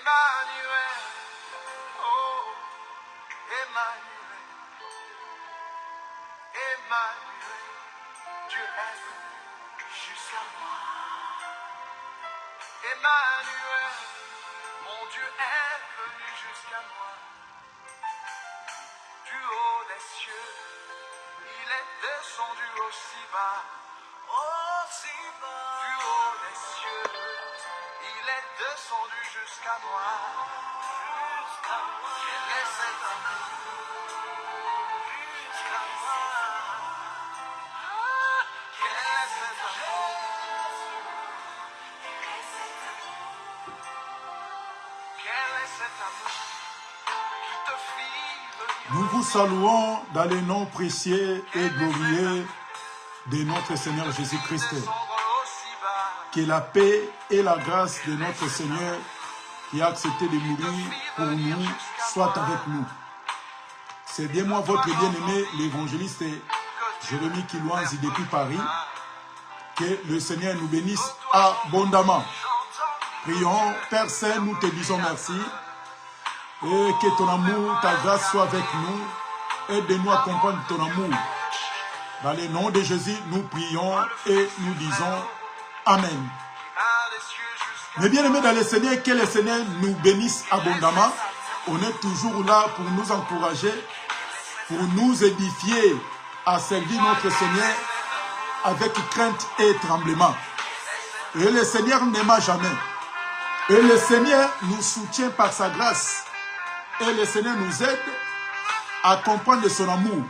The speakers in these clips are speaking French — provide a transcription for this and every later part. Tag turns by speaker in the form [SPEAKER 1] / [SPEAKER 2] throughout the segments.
[SPEAKER 1] Emmanuel, oh, Emmanuel, Emmanuel, Dieu est venu jusqu'à moi. Emmanuel, mon Dieu est venu jusqu'à moi. Du haut des cieux, il est descendu aussi bas. Aussi bas. Du haut des cieux, il est descendu jusqu'à moi. Jusqu'à moi. Quel est cet amour? Jusqu'à moi. Quel est cet amour? Quel est cet amour qui te fit venir?
[SPEAKER 2] Nous vous saluons dans le nom précieux et glorieux de notre Seigneur Jésus-Christ. Que la paix et la grâce de notre Seigneur qui a accepté de mourir pour nous soit avec nous. C'est bien moi, votre bien-aimé, l'évangéliste Jérémie Kilouanzi depuis Paris. Que le Seigneur nous bénisse abondamment. Prions, Père Saint, nous te disons merci. Et que ton amour, ta grâce soit avec nous. Aide-nous à comprendre ton amour. Dans le nom de Jésus, nous prions et nous disons Amen. Mais bien aimés dans le Seigneur, que le Seigneur nous bénisse abondamment. On est toujours là pour nous encourager, pour nous édifier à servir notre Seigneur avec crainte et tremblement. Et le Seigneur n'aima jamais. Et le Seigneur nous soutient par sa grâce. Et le Seigneur nous aide à comprendre son amour.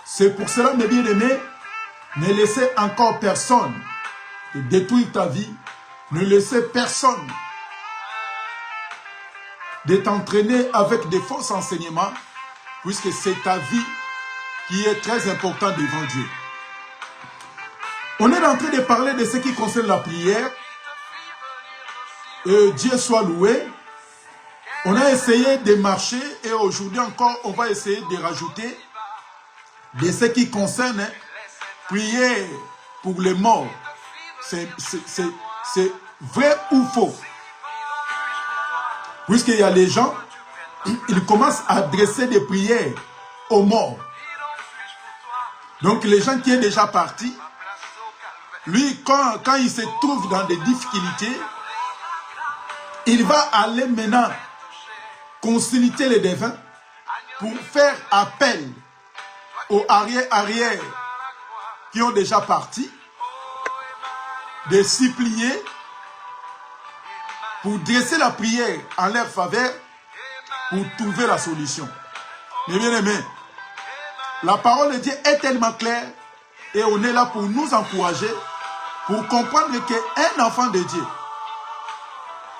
[SPEAKER 2] C'est pour cela, mes bien-aimés, ne laissez encore personne détruire ta vie. Ne laissez personne de t'entraîner avec des faux enseignements, puisque c'est ta vie qui est très importante devant Dieu. On est en train de parler de ce qui concerne la prière. Et Dieu soit loué. On a essayé de marcher et aujourd'hui encore, on va essayer de rajouter de ce qui concerne prier pour les morts. C'est vrai ou faux? Puisqu'il y a des gens, ils commencent à adresser des prières aux morts. Donc les gens qui sont déjà partis, lui, quand il se trouve dans des difficultés, il va aller maintenant consulter les défunts pour faire appel aux arrière qui ont déjà parti, de supplier pour dresser la prière en leur faveur pour trouver la solution. Mais bien aimés, la parole de Dieu est tellement claire et on est là pour nous encourager, pour comprendre qu'un enfant de Dieu,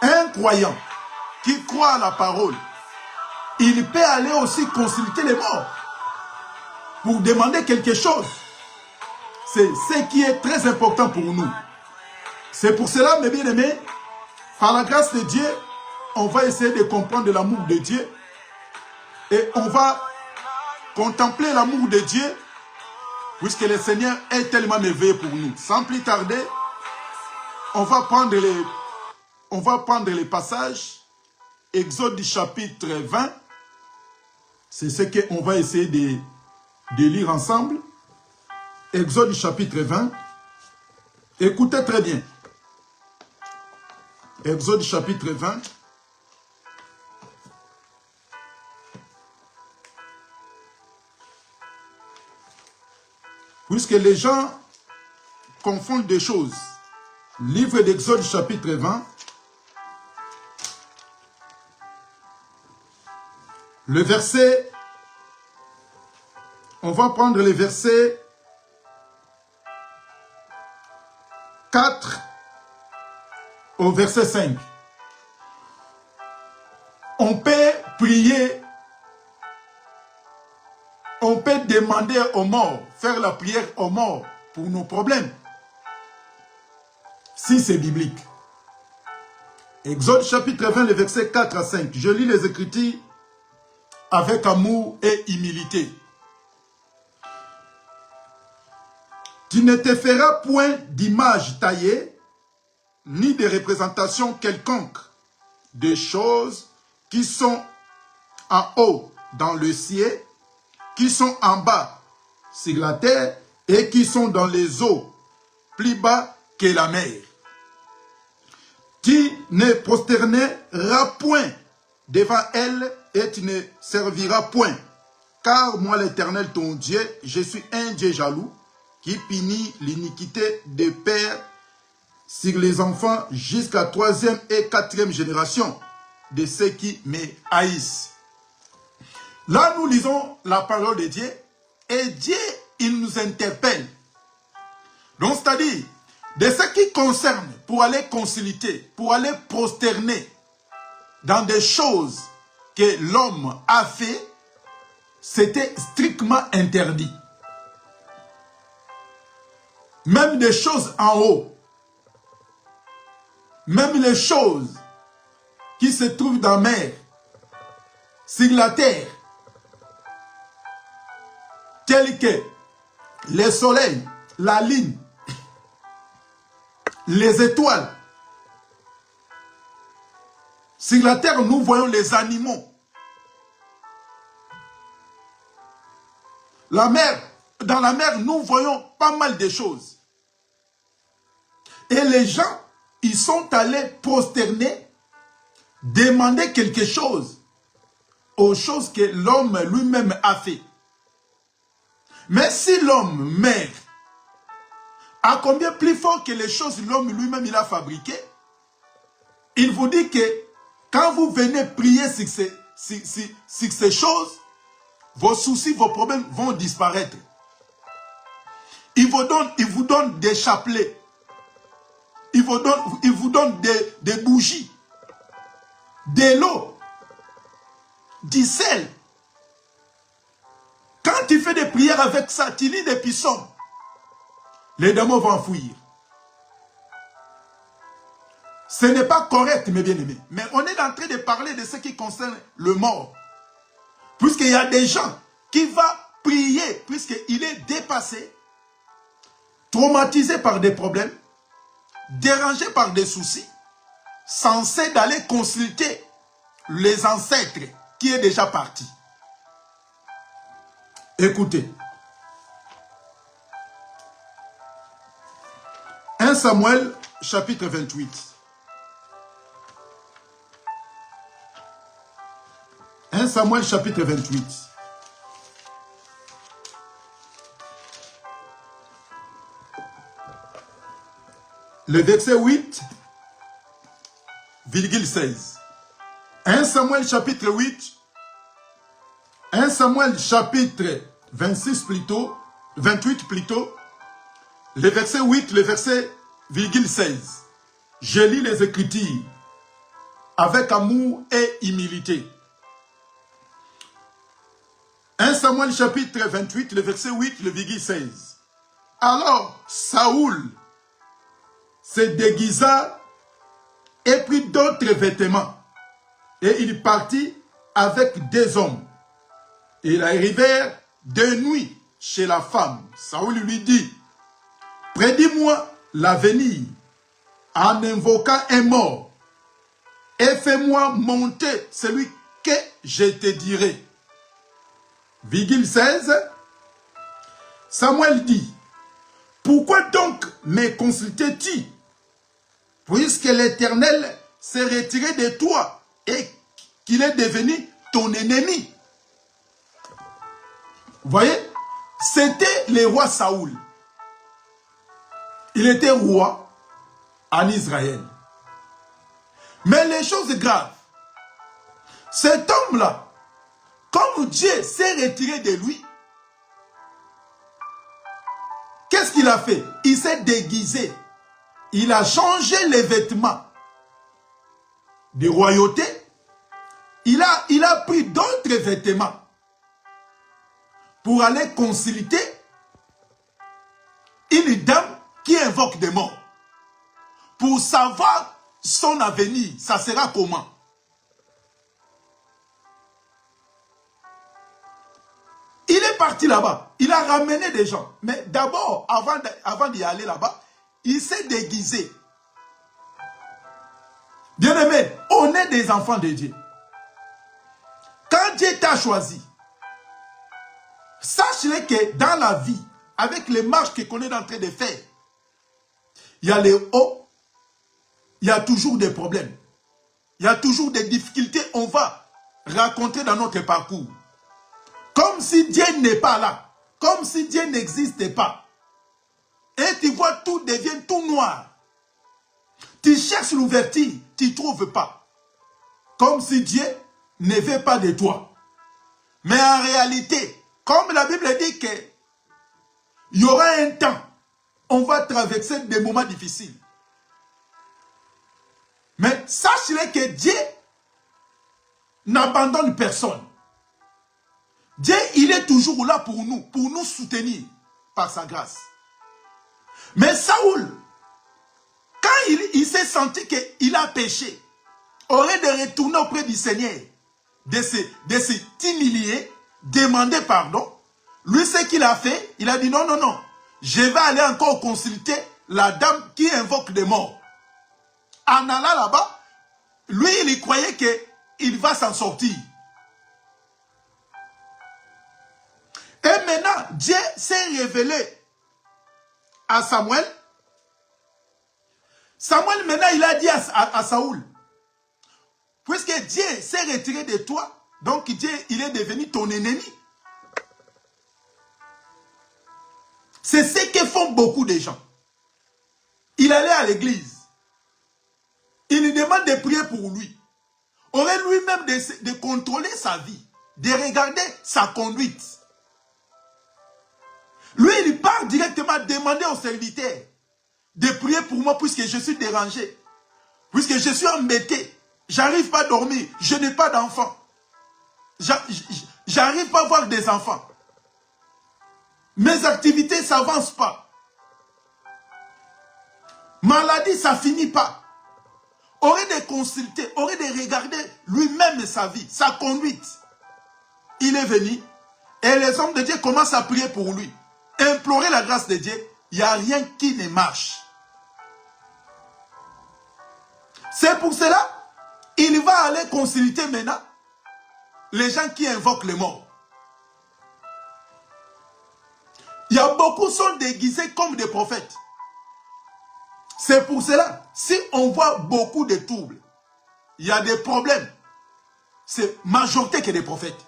[SPEAKER 2] un croyant qui croit à la parole, il peut aller aussi consulter les morts pour demander quelque chose. C'est ce qui est très important pour nous. C'est pour cela, mes bien-aimés, par la grâce de Dieu, on va essayer de comprendre l'amour de Dieu et on va contempler l'amour de Dieu puisque le Seigneur est tellement merveilleux pour nous. Sans plus tarder, on va prendre les passages. Exode du chapitre 20. C'est ce qu'on va essayer de lire ensemble. Exode du chapitre 20. Écoutez très bien. Exode chapitre 20. Puisque les gens confondent des choses. Livre d'Exode chapitre 20. Le verset, on va prendre les versets 4 au verset 5. On peut prier, on peut demander aux morts, faire la prière aux morts pour nos problèmes. Si c'est biblique. Exode chapitre 20, le verset 4 à 5. Je lis les Écritures avec amour et humilité. Tu ne te feras point d'image taillée, ni de représentation quelconque des choses qui sont en haut dans le ciel, qui sont en bas sur la terre et qui sont dans les eaux plus bas que la mer. Tu ne prosterneras point devant elle et tu ne serviras point. Car moi l'Éternel ton Dieu, je suis un Dieu jaloux qui punit l'iniquité des pères sur les enfants jusqu'à 3e et 4e génération de ceux qui me haïssent. Là, nous lisons la parole de Dieu et Dieu, il nous interpelle. Donc, c'est-à-dire, de ce qui concerne pour aller concilier, pour aller prosterner dans des choses que l'homme a fait, c'était strictement interdit. Même des choses en haut, même les choses qui se trouvent dans la mer, sur la terre, telles que le soleil, la lune, les étoiles. Sur la terre, nous voyons les animaux. La mer, dans la mer, nous voyons pas mal de choses. Et les gens, ils sont allés prosterner, demander quelque chose aux choses que l'homme lui-même a fait. Mais si l'homme meurt, à combien plus fort que les choses l'homme lui-même il a fabriquées, il vous dit que quand vous venez prier sur ces choses, vos soucis, vos problèmes vont disparaître. Il vous donne des chapelets. Il vous donne des bougies, de l'eau, du sel. Quand tu fais des prières avec ça, tu lis des psaumes, les démons vont fuir. Ce n'est pas correct, mes bien-aimés. Mais on est en train de parler de ce qui concerne le mort. Puisqu'il y a des gens qui vont prier, puisqu'il est dépassé, traumatisé par des problèmes, dérangé par des soucis, censé d'aller consulter les ancêtres qui est déjà parti. Écoutez. 1 Samuel, chapitre 28. 1 Samuel, chapitre 28. Le verset 8, virgule 16. 1 Samuel, chapitre 8. 1 Samuel, chapitre 26 plutôt, 28 plutôt. Le verset 8, le verset virgule 16. Je lis les Écritures avec amour et humilité. 1 Samuel chapitre 28, le verset 8, le virgule 16. Alors Saoul se déguisa et prit d'autres vêtements. Et il partit avec des hommes. Et ils arrivèrent de nuit chez la femme. Saoul lui dit, prédis-moi l'avenir en invoquant un mort et fais-moi monter celui que je te dirai. Virgule 16. Samuel dit, pourquoi donc me consultais-tu, puisque l'Éternel s'est retiré de toi et qu'il est devenu ton ennemi? Vous voyez, c'était le roi Saoul. Il était roi en Israël. Mais les choses graves, cet homme-là, comme Dieu s'est retiré de lui, qu'est-ce qu'il a fait? Il s'est déguisé. Il a changé les vêtements de royauté. Il a pris d'autres vêtements pour aller consulter une dame qui invoque des morts. Pour savoir son avenir, ça sera comment? Il est parti là-bas. Il a ramené des gens. Mais d'abord, avant d'y aller là-bas, il s'est déguisé. Bien-aimé, on est des enfants de Dieu. Quand Dieu t'a choisi, sache-le que dans la vie, avec les marches qu'on est en train de faire, il y a les hauts, il y a toujours des problèmes. Il y a toujours des difficultés, on va raconter dans notre parcours. Comme si Dieu n'est pas là. Comme si Dieu n'existait pas. Et tu vois, tout devient tout noir. Tu cherches l'ouverture, tu ne trouves pas. Comme si Dieu ne veut pas de toi. Mais en réalité, comme la Bible dit que il y aura un temps, on va traverser des moments difficiles. Mais sache-le que Dieu n'abandonne personne. Dieu, il est toujours là pour nous soutenir par sa grâce. Mais Saoul, quand il s'est senti qu'il a péché, aurait de retourner auprès du Seigneur, de se humilier, demander pardon. Lui, ce qu'il a fait, il a dit non, non, non, je vais aller encore consulter la dame qui invoque des morts. En allant là-bas, lui, il croyait qu'il va s'en sortir. Et maintenant, Dieu s'est révélé à Samuel. Samuel, maintenant, il a dit à Saoul, puisque Dieu s'est retiré de toi, donc Dieu, il est devenu ton ennemi. C'est ce que font beaucoup de gens. Il allait à l'église. Il lui demande de prier pour lui. Aurait lui-même de contrôler sa vie, de regarder sa conduite. Lui, il part directement demander au serviteur de prier pour moi puisque je suis dérangé, puisque je suis embêté, j'arrive pas à dormir, je n'ai pas d'enfants, j'arrive pas à avoir des enfants, mes activités ne s'avancent pas, maladie ça finit pas. Aurait de consulter, aurait de regarder lui-même sa vie, sa conduite. Il est venu et les hommes de Dieu commencent à prier pour lui, implorer la grâce de Dieu. Il n'y a rien qui ne marche. C'est pour cela, il va aller consulter maintenant les gens qui invoquent les morts. Il y a beaucoup qui sont déguisés comme des prophètes. C'est pour cela, si on voit beaucoup de troubles, il y a des problèmes, c'est majorité que des prophètes.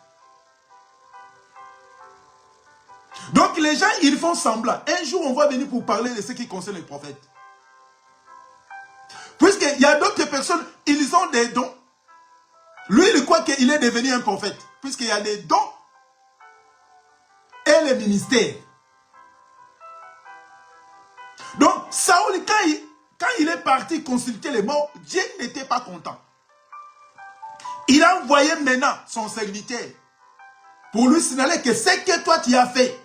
[SPEAKER 2] Donc les gens, ils font semblant. Un jour, on va venir pour parler de ce qui concerne les prophètes. Puisqu'il y a d'autres personnes, ils ont des dons. Lui, il croit qu'il est devenu un prophète. Puisqu'il y a des dons et les ministères. Donc, Saoul, quand il est parti consulter les morts, Dieu n'était pas content. Il a envoyé maintenant son serviteur pour lui signaler que ce que toi tu as fait,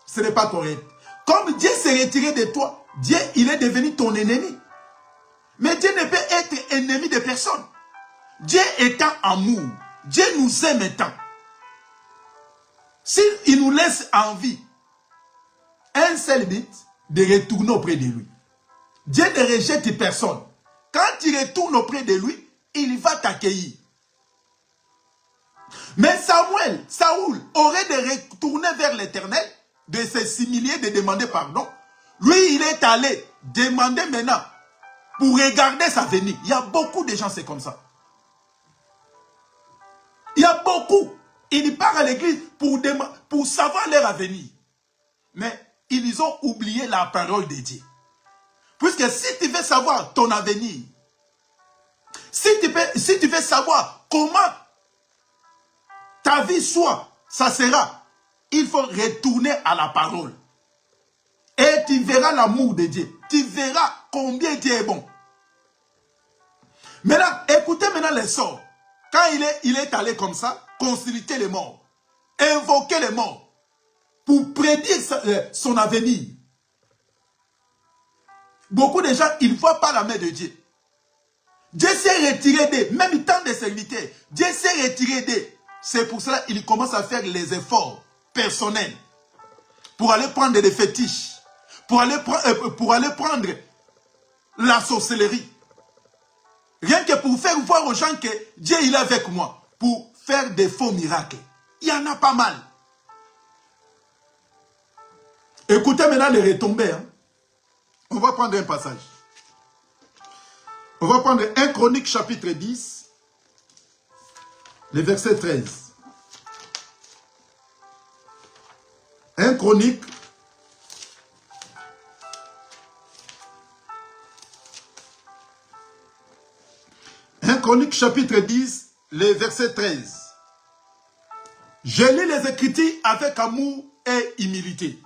[SPEAKER 2] ce n'est pas correct. Comme Dieu s'est retiré de toi, Dieu, il est devenu ton ennemi. Mais Dieu ne peut être ennemi de personne. Dieu étant amour, Dieu nous aime tant. S'il nous laisse en vie, un seul but, de retourner auprès de lui. Dieu ne rejette personne. Quand tu retournes auprès de lui, il va t'accueillir. Mais Saoul aurait de retourner vers l'Éternel, de se s'humilier, de demander pardon. Lui, il est allé demander maintenant pour regarder sa venue. Il y a beaucoup de gens, c'est comme ça. Il y a beaucoup. Ils partent à l'église pour savoir leur avenir. Mais ils ont oublié la parole de Dieu. Puisque si tu veux savoir ton avenir, si tu veux savoir comment ta vie soit, ça sera, il faut retourner à la parole. Et tu verras l'amour de Dieu. Tu verras combien Dieu est bon. Maintenant, écoutez maintenant les sorts. Quand il est allé comme ça, consulter les morts, invoquer les morts, pour prédire son avenir. Beaucoup de gens, ils ne voient pas la main de Dieu. Dieu s'est retiré d'eux, même tant de serviteurs. Dieu s'est retiré d'eux. C'est pour cela qu'il commence à faire les efforts personnels pour aller prendre des fétiches, pour aller prendre la sorcellerie. Rien que pour faire voir aux gens que Dieu il est avec moi. Pour faire des faux miracles. Il y en a pas mal. Écoutez maintenant les retombées. Hein. On va prendre un passage. On va prendre 1 Chronique chapitre 10, le verset 13. 1 Chronique chapitre 10, le verset 13. Je lis les Écritures avec amour et humilité.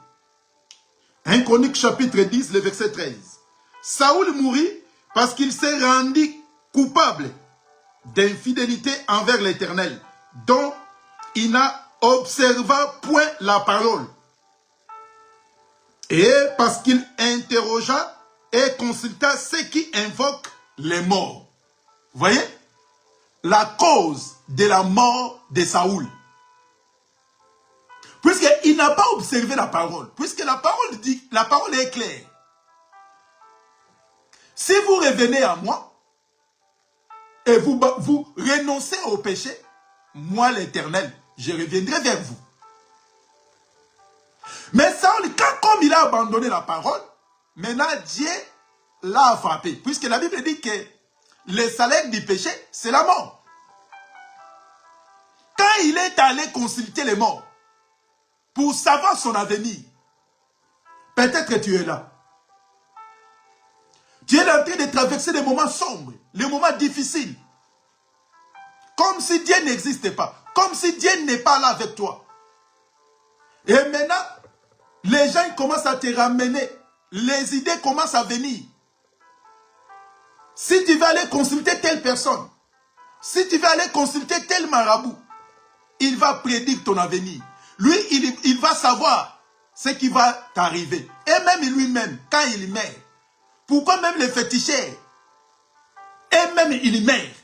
[SPEAKER 2] 1 Chronique chapitre 10, le verset 13. Saoul mourut parce qu'il s'est rendu coupable d'infidélité envers l'Éternel, dont il n'a observé point la parole. Et parce qu'il interrogea et consulta ceux qui invoquent les morts. Vous voyez? La cause de la mort de Saoul. Puisqu'il n'a pas observé la parole. Puisque la parole dit, la parole est claire. Si vous revenez à moi, et vous renoncez au péché, moi l'Éternel, je reviendrai vers vous. Mais Saoul, comme il a abandonné la parole, maintenant Dieu l'a frappé. Puisque la Bible dit que le salaire du péché, c'est la mort. Quand il est allé consulter les morts, pour savoir son avenir, peut-être que tu es là. Tu es en train de traverser des moments sombres, les moments difficiles. Comme si Dieu n'existait pas. Comme si Dieu n'est pas là avec toi. Et maintenant, les gens commencent à te ramener. Les idées commencent à venir. Si tu vas aller consulter telle personne, si tu vas aller consulter tel marabout, il va prédire ton avenir. Lui, il va savoir ce qui va t'arriver. Et même lui-même, quand il meurt, pourquoi même les féticheurs, et même il meurt.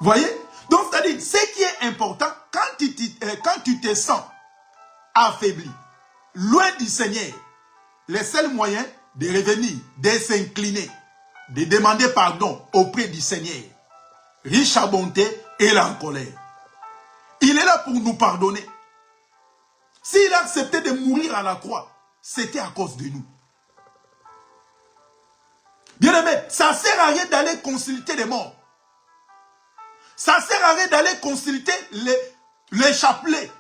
[SPEAKER 2] Vous voyez? Donc, c'est-à-dire, ce qui est important, quand tu te sens affaibli, loin du Seigneur, le seul moyen de revenir, de s'incliner, de demander pardon auprès du Seigneur, riche à bonté et là en colère. Il est là pour nous pardonner. S'il a accepté de mourir à la croix, c'était à cause de nous. Bien aimé, ça ne sert à rien d'aller consulter les morts. Ça ne sert à rien d'aller consulter les chapelets.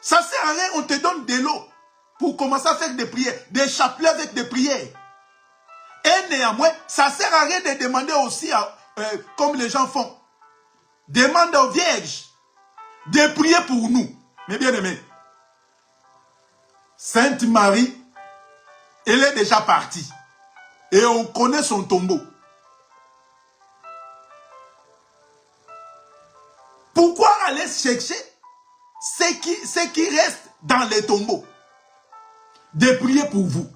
[SPEAKER 2] Ça ne sert à rien, on te donne de l'eau pour commencer à faire des prières, des chapelets avec des prières. Et néanmoins, ça ne sert à rien de demander aussi, comme les gens font, demande aux vierges de prier pour nous. Mais bien aimé, Sainte Marie, elle est déjà partie. Et on connaît son tombeau. Pourquoi aller chercher ce qui reste dans les tombeaux? De prier pour vous.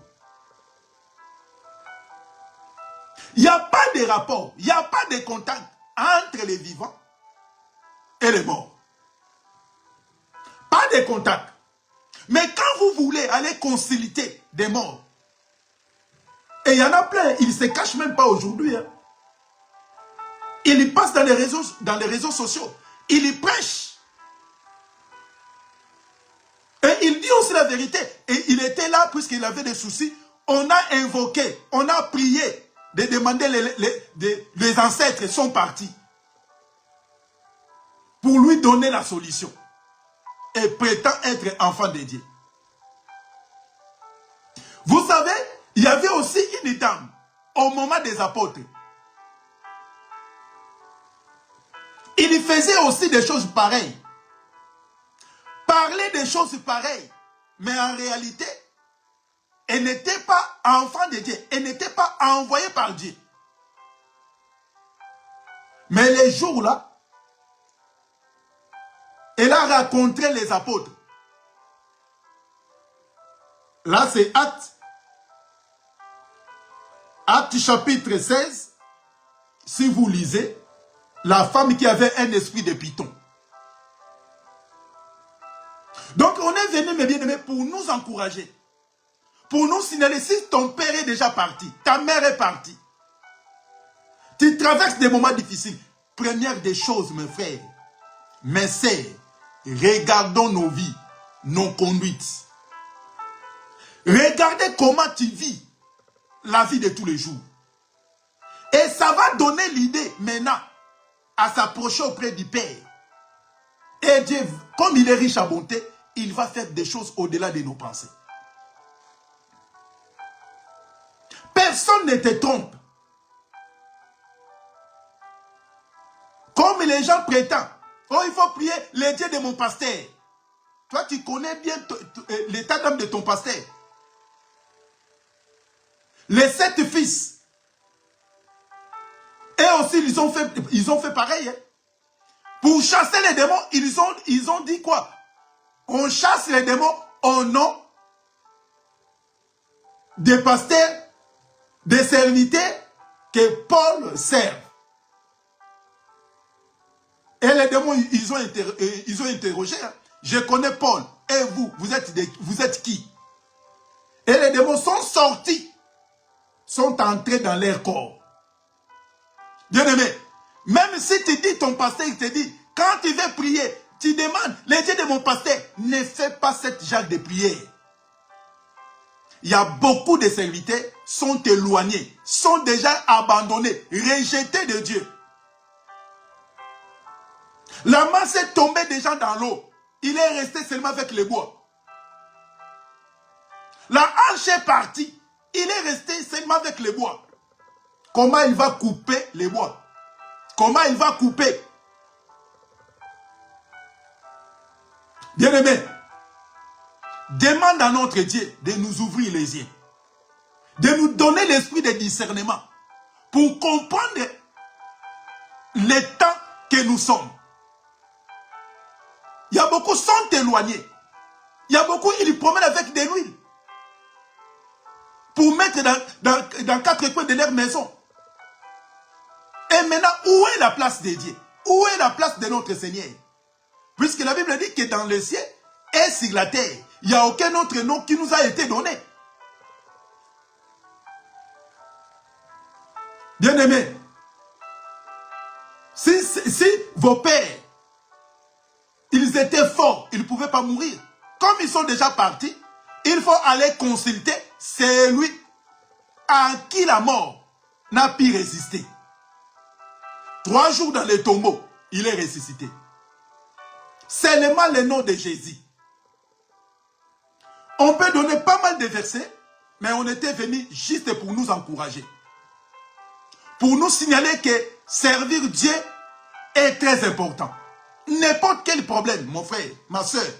[SPEAKER 2] Il n'y a pas de rapport, il n'y a pas de contact entre les vivants et les morts. Pas de contact. Mais quand vous voulez aller consulter des morts, et il y en a plein, ils ne se cachent même pas aujourd'hui. Hein. Ils passent dans les réseaux sociaux. Ils y prêchent. Et il dit aussi la vérité. Et il était là puisqu'il avait des soucis. On a invoqué, on a prié de demander les ancêtres sont partis. Pour lui donner la solution. Et prétend être enfant de Dieu. Vous savez, il y avait aussi une dame au moment des apôtres. Il faisait aussi des choses pareilles. Parler des choses pareilles. Mais en réalité, elle n'était pas enfant de Dieu. Elle n'était pas envoyée par Dieu. Mais les jours-là, elle a rencontré les apôtres. Là, c'est Actes chapitre 16. Si vous lisez, la femme qui avait un esprit de python. Donc, on est venu, mes bien-aimés, pour nous encourager. pour nous signaler si ton père est déjà parti, ta mère est partie. Tu traverses des moments difficiles. Première des choses, mes frères, mes sœurs, regardons nos vies, nos conduites. Regardez comment tu vis la vie de tous les jours. Et ça va donner l'idée maintenant à s'approcher auprès du Père. Et Dieu, comme il est riche à bonté, il va faire des choses au-delà de nos pensées. Personne ne te trompe. Comme les gens prétendent, oh, il faut prier les dieux de mon pasteur. Toi, tu connais bien l'état d'âme de ton pasteur. Les 7 fils. Et aussi, ils ont fait pareil. Hein. Pour chasser les démons, ils ont dit quoi? On chasse les démons au nom des pasteurs, des serviteurs que Paul sert. Et les démons, ils ont interrogé. Hein. Je connais Paul. Et vous êtes qui? Et les démons sont sortis, sont entrés dans leur corps. Bien-aimé, même si tu dis ton pasteur, il te dit, quand tu veux prier, tu demandes, les dieux de mon pasteur, ne fais pas cette genre de prière. Il y a beaucoup de serviteurs sont éloignés, sont déjà abandonnés, rejetés de Dieu. La masse est tombée déjà dans l'eau. Il est resté seulement avec les bois. La hache est partie. Il est resté seulement avec les bois. Comment il va couper les bois? Comment il va couper? Bien-aimé, demande à notre Dieu de nous ouvrir les yeux, de nous donner l'esprit de discernement pour comprendre les temps que nous sommes. Il y a beaucoup qui sont éloignés. Il y a beaucoup, ils promènent avec de l'huile pour mettre dans 4 coins de leur maison. Et maintenant, où est la place de Dieu? Où est la place de notre Seigneur? Puisque la Bible dit que dans le ciel et sur la terre, il n'y a aucun autre nom qui nous a été donné. Bien-aimés, si vos pères, ils étaient forts, ils ne pouvaient pas mourir. Comme ils sont déjà partis, il faut aller consulter celui à qui la mort n'a pu résister. 3 jours dans le tombeau, il est ressuscité. Seulement le nom de Jésus. On peut donner pas mal de versets, mais on était venu juste pour nous encourager. Pour nous signaler que servir Dieu est très important. N'importe quel problème, mon frère, ma soeur,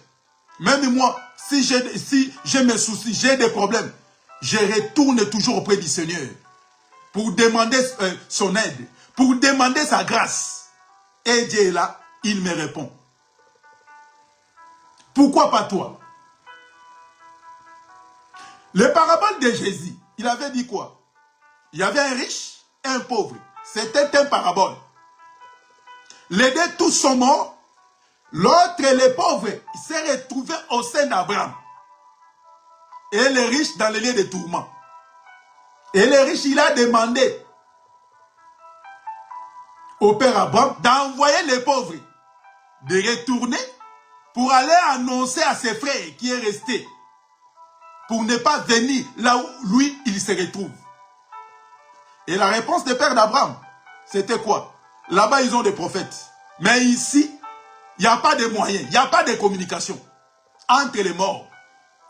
[SPEAKER 2] même moi, si j'ai mes soucis, j'ai des problèmes, je retourne toujours auprès du Seigneur pour demander son aide, pour demander sa grâce. Et Dieu est là, il me répond. Pourquoi pas toi? Le parabole de Jésus, il avait dit quoi? Il y avait un riche et un pauvre. C'était un parabole. Les deux tous sont morts. L'autre, le pauvre, il s'est retrouvé au sein d'Abraham. Et le riche dans le lieu de tourment. Et le riche, il a demandé au père Abraham d'envoyer les pauvres, de retourner pour aller annoncer à ses frères qui est resté, pour ne pas venir là où lui, il se retrouve. Et la réponse du père d'Abraham, c'était quoi? Là-bas, ils ont des prophètes. Mais ici, il n'y a pas de moyens, il n'y a pas de communication entre les morts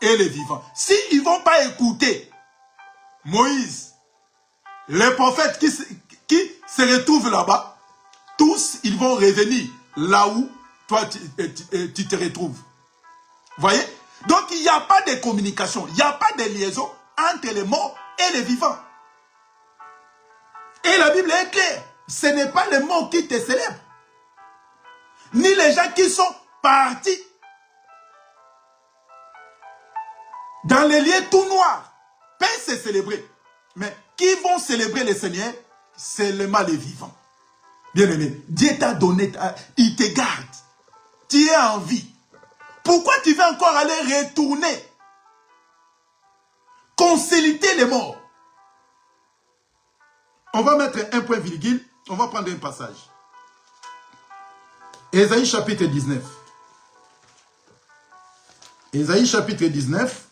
[SPEAKER 2] et les vivants. S'ils ne vont pas écouter Moïse, les prophètes qui se retrouvent là-bas, tous, ils vont revenir là où toi, tu te retrouves. Vous voyez? Donc, il n'y a pas de communication, il n'y a pas de liaison entre les morts et les vivants. Et la Bible est claire. Ce n'est pas les morts qui te célèbrent, ni les gens qui sont partis dans les lieux tout noirs peuvent se célébrer. Mais qui vont célébrer le Seigneur? Seulement les vivants. Bien-aimé, Dieu t'a donné, il te garde. Tu es en vie. Pourquoi tu veux encore aller retourner consulter les morts. On va mettre un point virgule, on va prendre un passage. Ésaïe chapitre 19. Ésaïe chapitre 19.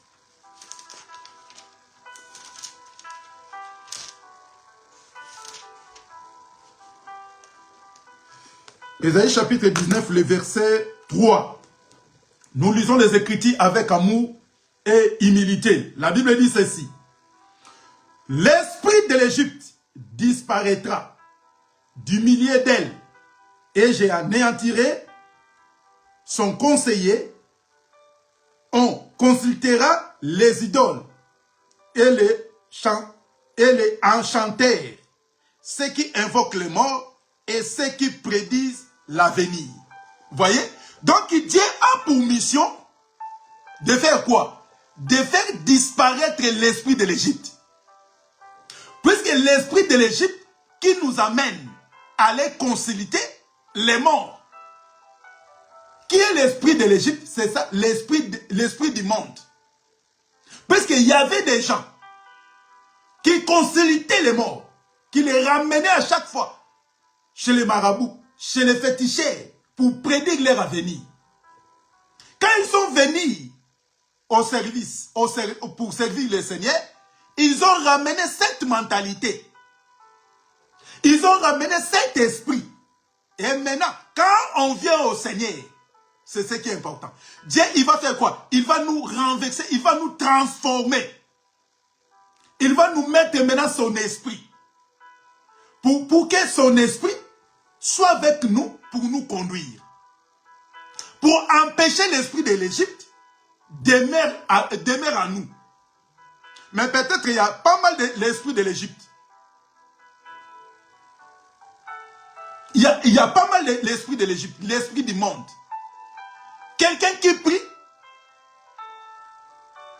[SPEAKER 2] Ésaïe chapitre 19, le verset 3. Nous lisons les Écritures avec amour et humilité. La Bible dit ceci. L'esprit de l'Égypte disparaîtra du milieu d'elle et j'anéantirai son conseiller. On consultera les idoles et les enchanteurs, ceux qui invoquent les morts et ceux qui prédisent l'avenir. Voyez? Donc Dieu a pour mission de faire quoi? De faire disparaître l'esprit de l'Égypte. Puisque l'esprit de l'Égypte qui nous amène à aller consulter les morts. Qui est l'esprit de l'Égypte? C'est ça, l'esprit du monde. Puisqu'il y avait des gens qui consultaient les morts, qui les ramenaient à chaque fois chez les marabouts, chez les féticheurs, pour prédire leur avenir. Quand ils sont venus au service, pour servir le Seigneur, ils ont ramené cette mentalité. Ils ont ramené cet esprit. Et maintenant, quand on vient au Seigneur, c'est ce qui est important. Dieu, il va faire quoi? Il va nous renverser, il va nous transformer. Il va nous mettre maintenant son esprit. Pour que son esprit soit avec nous pour nous conduire. Pour empêcher l'esprit de l'Égypte demeurer à nous. Mais peut-être il y a pas mal de l'esprit de l'Égypte. Il y a pas mal de l'esprit de l'Égypte, l'esprit du monde. Quelqu'un qui prie,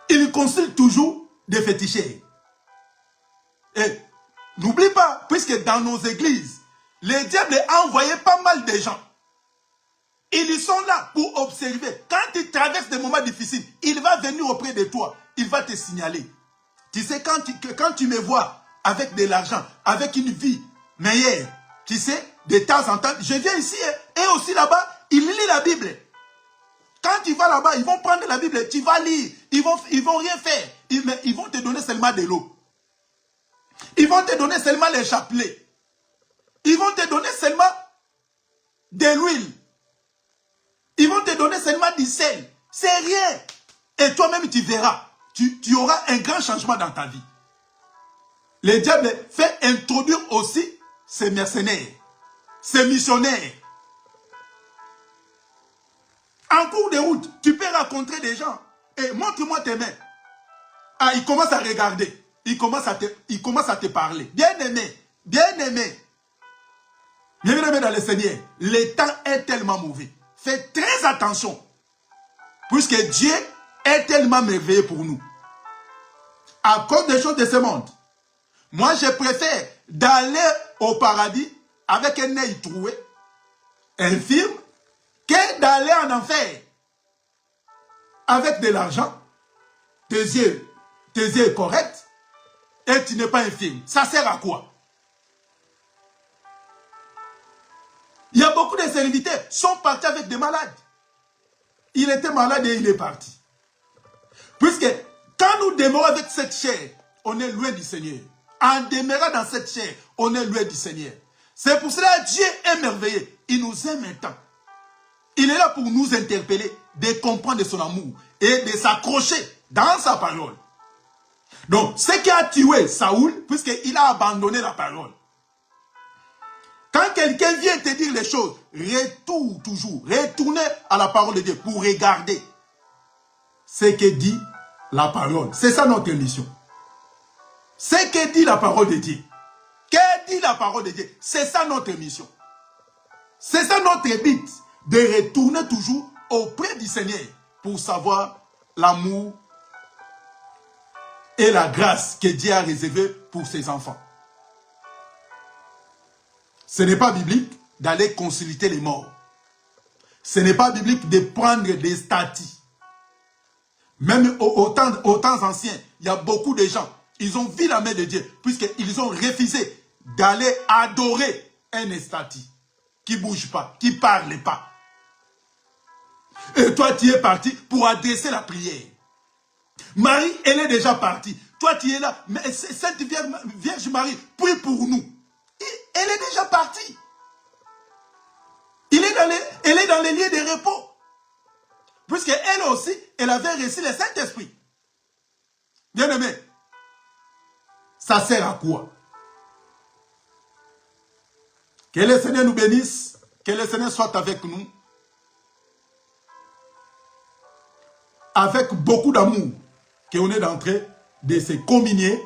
[SPEAKER 2] il consulte toujours des féticheurs. Et n'oublie pas, puisque dans nos églises, le diable a envoyé pas mal de gens. Ils sont là pour observer. Quand tu traverses des moments difficiles, il va venir auprès de toi. Il va te signaler. Tu sais, quand tu me vois avec de l'argent, avec une vie meilleure, tu sais, de temps en temps, je viens ici et aussi là-bas, il lit la Bible. Quand tu vas là-bas, ils vont prendre la Bible, tu vas lire. Ils vont rien faire. Ils vont te donner seulement de l'eau. Ils vont te donner seulement les chapelets. Ils vont te donner seulement de l'huile. Ils vont te donner seulement du sel. C'est rien. Et toi-même, tu verras. Tu auras un grand changement dans ta vie. Le diable fait introduire aussi ces mercenaires, ces missionnaires. En cours de route, tu peux rencontrer des gens. Et montre-moi tes mains. Ah, il commence à regarder. Il commence à te parler. Bien-aimé, bien-aimé. Bien-aimé dans le Seigneur, le temps est tellement mauvais. Fais très attention. Puisque Dieu est tellement merveilleux pour nous. À cause des choses de ce monde. Moi, je préfère d'aller au paradis avec un œil troué, infirme, que d'aller en enfer avec de l'argent, tes yeux corrects, et tu n'es pas infirme. Ça sert à quoi? Il y a beaucoup de serviteurs qui sont partis avec des malades. Il était malade et il est parti. Puisque quand nous demeurons avec cette chair, on est loin du Seigneur. En demeurant dans cette chair, on est loin du Seigneur. C'est pour cela que Dieu est merveilleux. Il nous aime un temps. Il est là pour nous interpeller, de comprendre son amour et de s'accrocher dans sa parole. Donc, ce qui a tué Saoul, puisqu'il a abandonné la parole. Quand quelqu'un vient te dire les choses, retournez à la parole de Dieu pour regarder ce que dit la parole. C'est ça notre mission. Ce que dit la parole de Dieu. Que dit la parole de Dieu? C'est ça notre mission. C'est ça notre but. De retourner toujours auprès du Seigneur pour savoir l'amour et la grâce que Dieu a réservée pour ses enfants. Ce n'est pas biblique d'aller consulter les morts. Ce n'est pas biblique de prendre des statues. Même au temps anciens, il y a beaucoup de gens, ils ont vu la main de Dieu, puisqu'ils ont refusé d'aller adorer un statue qui ne bouge pas, qui ne parle pas. Et toi, tu es parti pour adresser la prière. Marie, elle est déjà partie. Toi, tu es là. Mais cette Vierge Marie, prie pour nous. Elle est déjà partie. Elle est dans les lieux de repos. Puisqu'elle aussi, elle avait reçu le Saint-Esprit. Bien aimé, ça sert à quoi? Que le Seigneur nous bénisse, que le Seigneur soit avec nous, avec beaucoup d'amour, qu'on est en train de se communier,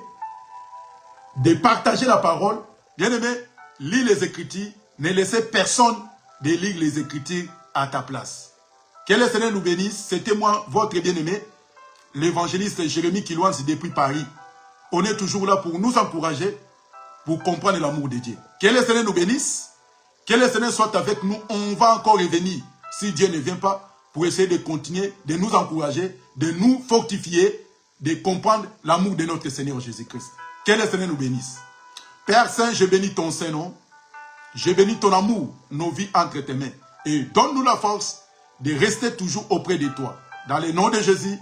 [SPEAKER 2] de partager la parole. Bien aimé, lis les Écritures, ne laissez personne de lire les Écritures à ta place. Que le Seigneur nous bénisse. C'était moi, votre bien-aimé, l'évangéliste Jérémie Kilouanzi depuis Paris. On est toujours là pour nous encourager, pour comprendre l'amour de Dieu. Que le Seigneur nous bénisse. Que le Seigneur soit avec nous. On va encore revenir, si Dieu ne vient pas, pour essayer de continuer, de nous encourager, de nous fortifier, de comprendre l'amour de notre Seigneur Jésus-Christ. Que le Seigneur nous bénisse. Père Saint, je bénis ton Saint-Nom. Je bénis ton amour, nos vies entre tes mains. Et donne-nous la force de rester toujours auprès de toi. Dans le nom de Jésus,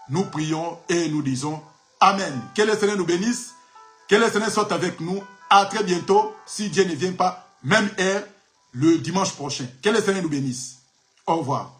[SPEAKER 2] nous prions et nous disons Amen. Que le Seigneur nous bénisse. Que le Seigneur soit avec nous. À très bientôt. Si Dieu ne vient pas, même heure, le dimanche prochain. Que le Seigneur nous bénisse. Au revoir.